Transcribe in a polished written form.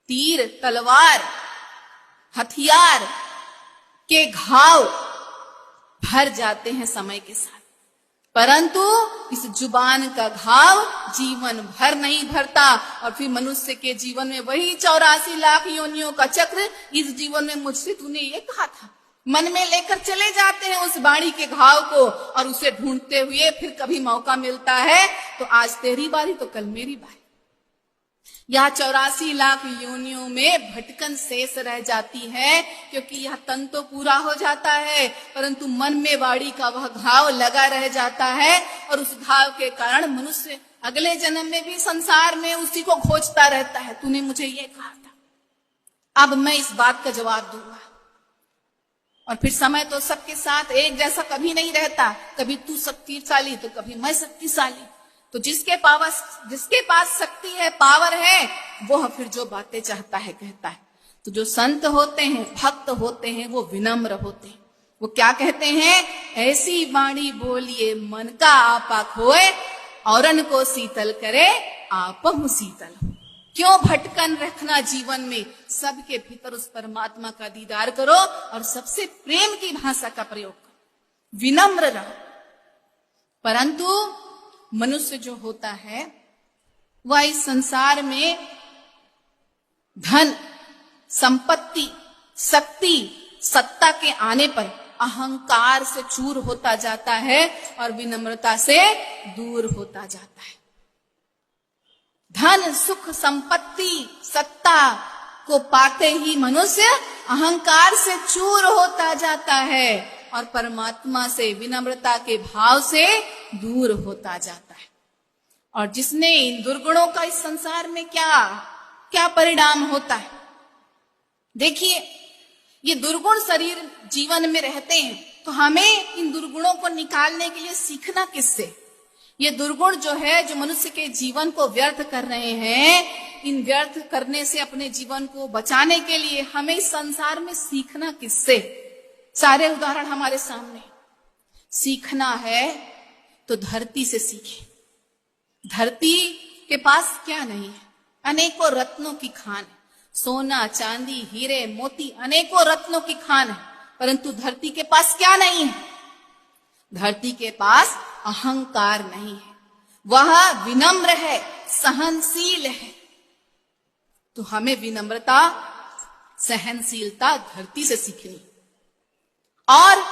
तीर, तलवार, हथियार के घाव भर जाते हैं समय के साथ, परंतु इस जुबान का घाव जीवन भर नहीं भरता। और फिर मनुष्य के जीवन में वही 84 लाख योनियों का चक्र, इस जीवन में मुझसे तूने ये कहा था, मन में लेकर चले जाते हैं उस वाणी के घाव को, और उसे ढूंढते हुए फिर कभी मौका मिलता है तो आज तेरी बारी तो कल मेरी बारी। यह 84 लाख योनियों में भटकन शेष रह जाती है, क्योंकि यह तन तो पूरा हो जाता है, परंतु मन में वाणी का वह घाव लगा रह जाता है, और उस घाव के कारण मनुष्य अगले जन्म में भी संसार में उसी को खोजता रहता है। तूने मुझे ये कहा था, अब मैं इस बात का जवाब दूंगा। और फिर समय तो सबके साथ एक जैसा कभी नहीं रहता, कभी तू शक्तिशाली तो कभी मैं शक्तिशाली। तो जिसके पास शक्ति है, पावर है, वो फिर जो बातें चाहता है कहता है। तो जो संत होते हैं, भक्त होते हैं, वो विनम्र होते हैं। वो क्या कहते हैं? ऐसी वाणी बोलिए मन का आपा खोए, औरन को शीतल करे आपहु शीतल हो। क्यों भटकन रखना जीवन में? सबके भीतर उस परमात्मा का दीदार करो और सबसे प्रेम की भाषा का प्रयोग करो, विनम्र रहो। परंतु मनुष्य जो होता है वह इस संसार में धन, संपत्ति, शक्ति, सत्ता के आने पर अहंकार से चूर होता जाता है और विनम्रता से दूर होता जाता है। धन, सुख, संपत्ति, सत्ता को पाते ही मनुष्य अहंकार से चूर होता जाता है और परमात्मा से, विनम्रता के भाव से दूर होता जाता है। और जिसने इन दुर्गुणों का इस संसार में क्या परिणाम होता है? देखिए, ये दुर्गुण शरीर जीवन में रहते हैं, तो हमें इन दुर्गुणों को निकालने के लिए सीखना किससे? ये दुर्गुण जो है, जो मनुष्य के जीवन को व्यर्थ कर रहे हैं, इन व्यर्थ करने से अपने जीवन को बचाने के लिए हमें इस संसार में सीखना किससे? सारे उदाहरण हमारे सामने। सीखना है तो धरती से सीखे। धरती के पास क्या नहीं है? अनेकों रत्नों की खान है, सोना, चांदी, हीरे, मोती, अनेकों रत्नों की खान है, परंतु धरती के पास क्या नहीं है? धरती के पास अहंकार नहीं है, वह विनम्र है, सहनशील है। तो हमें विनम्रता, सहनशीलता धरती से सीखनी। और